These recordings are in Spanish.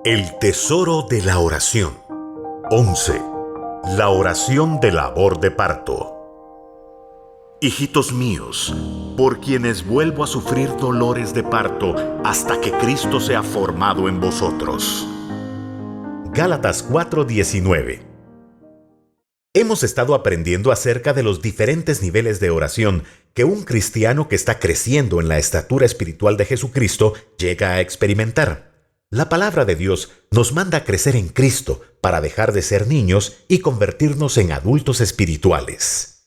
El tesoro de la oración. 11. La oración de labor de parto. Hijitos míos, por quienes vuelvo a sufrir dolores de parto hasta que Cristo sea formado en vosotros. Gálatas 4:19. Hemos estado aprendiendo acerca de los diferentes niveles de oración que un cristiano que está creciendo en la estatura espiritual de Jesucristo llega a experimentar. La palabra de Dios nos manda a crecer en Cristo para dejar de ser niños y convertirnos en adultos espirituales.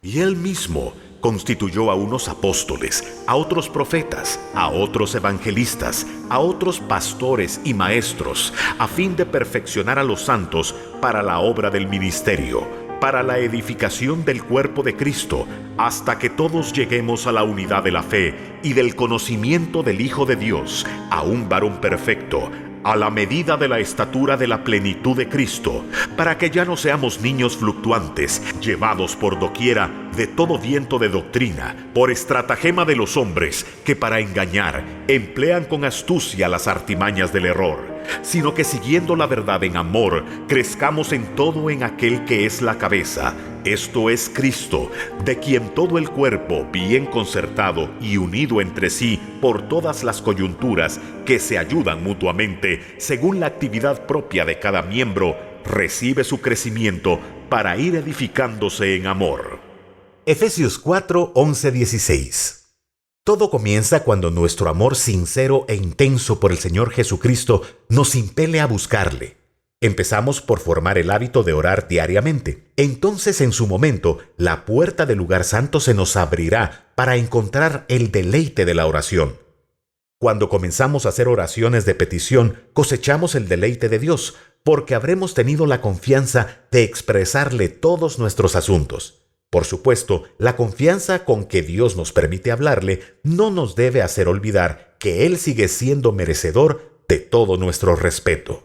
Y Él mismo constituyó a unos apóstoles, a otros profetas, a otros evangelistas, a otros pastores y maestros, a fin de perfeccionar a los santos para la obra del ministerio, para la edificación del cuerpo de Cristo, hasta que todos lleguemos a la unidad de la fe y del conocimiento del Hijo de Dios, a un varón perfecto, a la medida de la estatura de la plenitud de Cristo, para que ya no seamos niños fluctuantes, llevados por doquiera de todo viento de doctrina, por estratagema de los hombres, que para engañar emplean con astucia las artimañas del error, sino que siguiendo la verdad en amor, crezcamos en todo en aquel que es la cabeza, esto es Cristo, de quien todo el cuerpo, bien concertado y unido entre sí por todas las coyunturas que se ayudan mutuamente, según la actividad propia de cada miembro, recibe su crecimiento para ir edificándose en amor. Efesios 4:11-16. Todo comienza cuando nuestro amor sincero e intenso por el Señor Jesucristo nos impele a buscarle. Empezamos por formar el hábito de orar diariamente. Entonces, en su momento, la puerta del lugar santo se nos abrirá para encontrar el deleite de la oración. Cuando comenzamos a hacer oraciones de petición, cosechamos el deleite de Dios, porque habremos tenido la confianza de expresarle todos nuestros asuntos. Por supuesto, la confianza con que Dios nos permite hablarle no nos debe hacer olvidar que Él sigue siendo merecedor de todo nuestro respeto.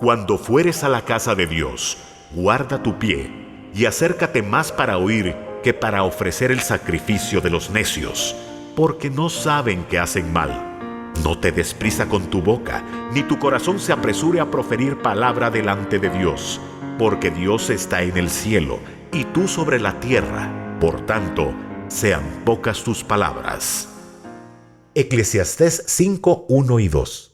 Cuando fueres a la casa de Dios, guarda tu pie y acércate más para oír que para ofrecer el sacrificio de los necios, porque no saben que hacen mal. No te des prisa con tu boca, ni tu corazón se apresure a proferir palabra delante de Dios, porque Dios está en el cielo y tú sobre la tierra, por tanto, sean pocas tus palabras. Eclesiastés 5:1 y 2.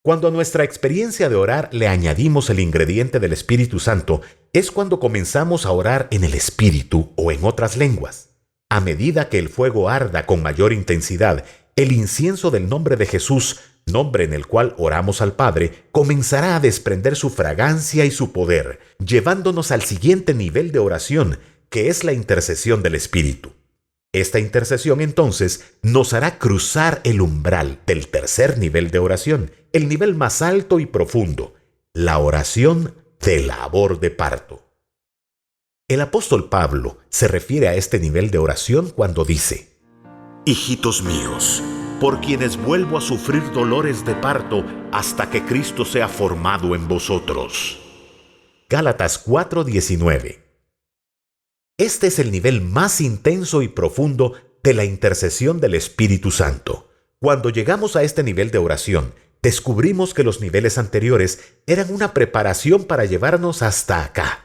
Cuando a nuestra experiencia de orar le añadimos el ingrediente del Espíritu Santo, es cuando comenzamos a orar en el Espíritu o en otras lenguas. A medida que el fuego arda con mayor intensidad, el incienso del nombre de Jesús, nombre en el cual oramos al Padre, comenzará a desprender su fragancia y su poder, llevándonos al siguiente nivel de oración, que es la intercesión del Espíritu. Esta intercesión, entonces, nos hará cruzar el umbral del tercer nivel de oración, el nivel más alto y profundo, la oración de labor de parto. El apóstol Pablo se refiere a este nivel de oración cuando dice: Hijitos míos, por quienes vuelvo a sufrir dolores de parto hasta que Cristo sea formado en vosotros. Gálatas 4:19. Este es el nivel más intenso y profundo de la intercesión del Espíritu Santo. Cuando llegamos a este nivel de oración, descubrimos que los niveles anteriores eran una preparación para llevarnos hasta acá.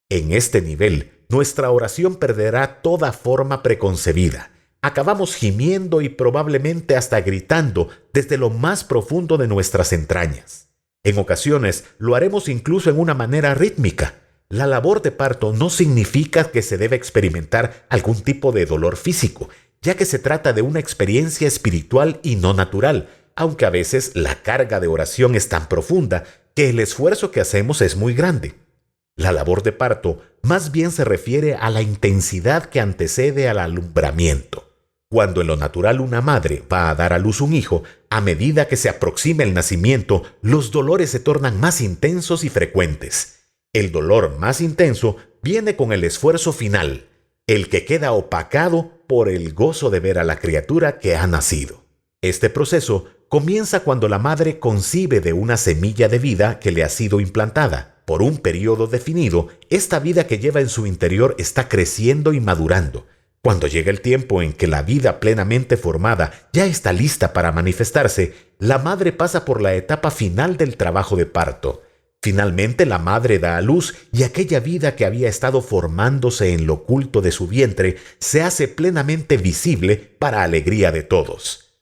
En este nivel, nuestra oración perderá toda forma preconcebida. Acabamos gimiendo y probablemente hasta gritando desde lo más profundo de nuestras entrañas. En ocasiones lo haremos incluso en una manera rítmica. La labor de parto no significa que se debe experimentar algún tipo de dolor físico, ya que se trata de una experiencia espiritual y no natural, aunque a veces la carga de oración es tan profunda que el esfuerzo que hacemos es muy grande. La labor de parto más bien se refiere a la intensidad que antecede al alumbramiento. Cuando en lo natural una madre va a dar a luz un hijo, a medida que se aproxima el nacimiento, los dolores se tornan más intensos y frecuentes. El dolor más intenso viene con el esfuerzo final, el que queda opacado por el gozo de ver a la criatura que ha nacido. Este proceso comienza cuando la madre concibe de una semilla de vida que le ha sido implantada. Por un periodo definido, esta vida que lleva en su interior está creciendo y madurando, Cuando llega el tiempo en que la vida plenamente formada ya está lista para manifestarse, la madre pasa por la etapa final del trabajo de parto. Finalmente la madre da a luz y aquella vida que había estado formándose en lo oculto de su vientre se hace plenamente visible para alegría de todos.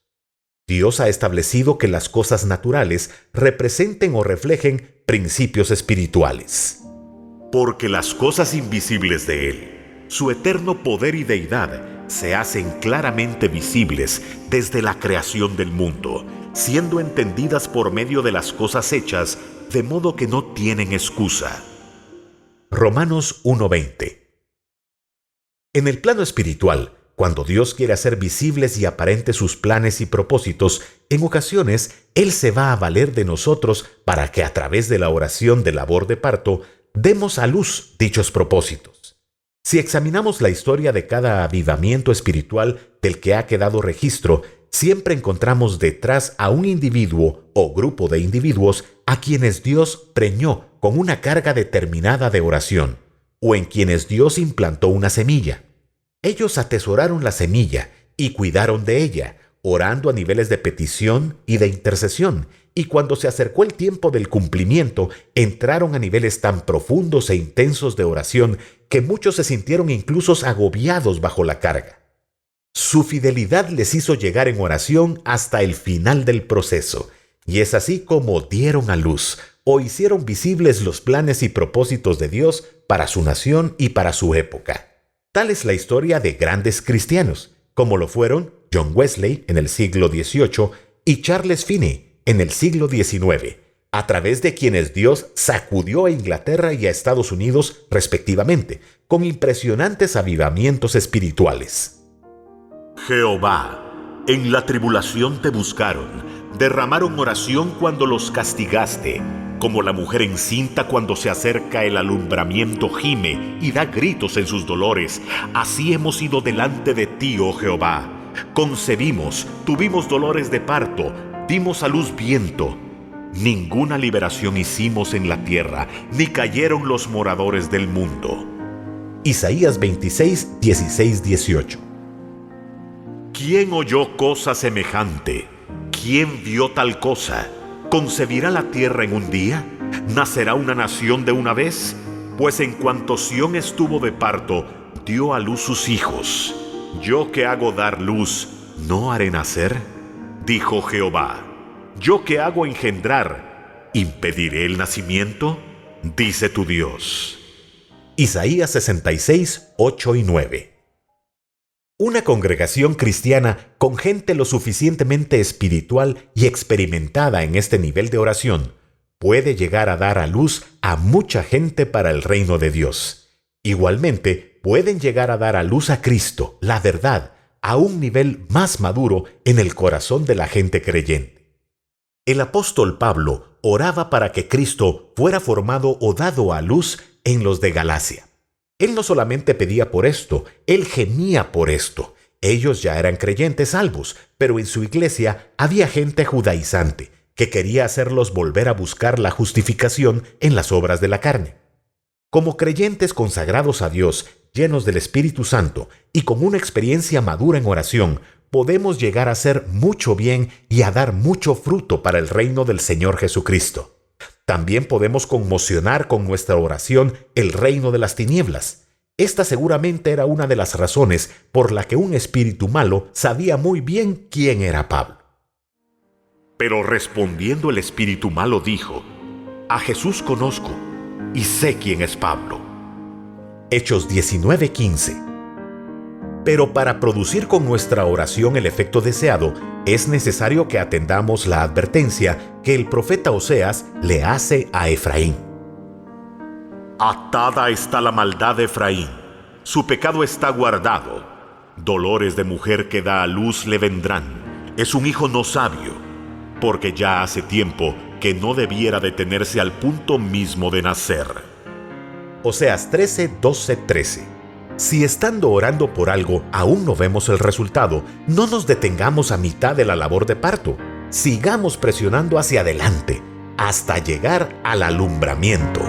Dios ha establecido que las cosas naturales representen o reflejen principios espirituales. Porque las cosas invisibles de Él, su eterno poder y deidad, se hacen claramente visibles desde la creación del mundo, siendo entendidas por medio de las cosas hechas, de modo que no tienen excusa. Romanos 1:20. En el plano espiritual, cuando Dios quiere hacer visibles y aparentes sus planes y propósitos, en ocasiones Él se va a valer de nosotros para que a través de la oración de labor de parto demos a luz dichos propósitos. Si examinamos la historia de cada avivamiento espiritual del que ha quedado registro, siempre encontramos detrás a un individuo o grupo de individuos a quienes Dios preñó con una carga determinada de oración, o en quienes Dios implantó una semilla. Ellos atesoraron la semilla y cuidaron de ella, orando a niveles de petición y de intercesión, y cuando se acercó el tiempo del cumplimiento, entraron a niveles tan profundos e intensos de oración que muchos se sintieron incluso agobiados bajo la carga. Su fidelidad les hizo llegar en oración hasta el final del proceso, y es así como dieron a luz o hicieron visibles los planes y propósitos de Dios para su nación y para su época. Tal es la historia de grandes cristianos, como lo fueron John Wesley en el siglo XVIII y Charles Finney en el siglo XIX, a través de quienes Dios sacudió a Inglaterra y a Estados Unidos respectivamente, con impresionantes avivamientos espirituales. Jehová, en la tribulación te buscaron, derramaron oración cuando los castigaste, como la mujer encinta cuando se acerca el alumbramiento gime y da gritos en sus dolores. Así hemos ido delante de ti, oh Jehová. Concebimos, tuvimos dolores de parto, dimos a luz viento. Ninguna liberación hicimos en la tierra, ni cayeron los moradores del mundo. Isaías 26, 16, 18. ¿Quién oyó cosa semejante? ¿Quién vio tal cosa? ¿Concebirá la tierra en un día? ¿Nacerá una nación de una vez? Pues en cuanto Sión estuvo de parto, dio a luz sus hijos. ¿Yo que hago dar luz, no haré nacer? Dijo Jehová. ¿Yo que hago engendrar, impediré el nacimiento? Dice tu Dios. Isaías 66, 8 y 9. Una congregación cristiana con gente lo suficientemente espiritual y experimentada en este nivel de oración puede llegar a dar a luz a mucha gente para el reino de Dios. Igualmente, pueden llegar a dar a luz a Cristo, la verdad, a un nivel más maduro en el corazón de la gente creyente. El apóstol Pablo oraba para que Cristo fuera formado o dado a luz en los de Galacia. Él no solamente pedía por esto, él gemía por esto. Ellos ya eran creyentes salvos, pero en su iglesia había gente judaizante que quería hacerlos volver a buscar la justificación en las obras de la carne. Como creyentes consagrados a Dios, llenos del Espíritu Santo y con una experiencia madura en oración, podemos llegar a hacer mucho bien y a dar mucho fruto para el reino del Señor Jesucristo. También podemos conmocionar con nuestra oración el reino de las tinieblas. Esta seguramente era una de las razones por la que un espíritu malo sabía muy bien quién era Pablo. Pero respondiendo el espíritu malo dijo: a Jesús conozco y sé quién es Pablo. Hechos 19:15. Pero para producir con nuestra oración el efecto deseado, es necesario que atendamos la advertencia que el profeta Oseas le hace a Efraín. Atada está la maldad de Efraín, su pecado está guardado. Dolores de mujer que da a luz le vendrán. Es un hijo no sabio, porque ya hace tiempo que no debiera detenerse al punto mismo de nacer. Oseas 13, 12, 13. Si estando orando por algo aún no vemos el resultado, no nos detengamos a mitad de la labor de parto. Sigamos presionando hacia adelante hasta llegar al alumbramiento.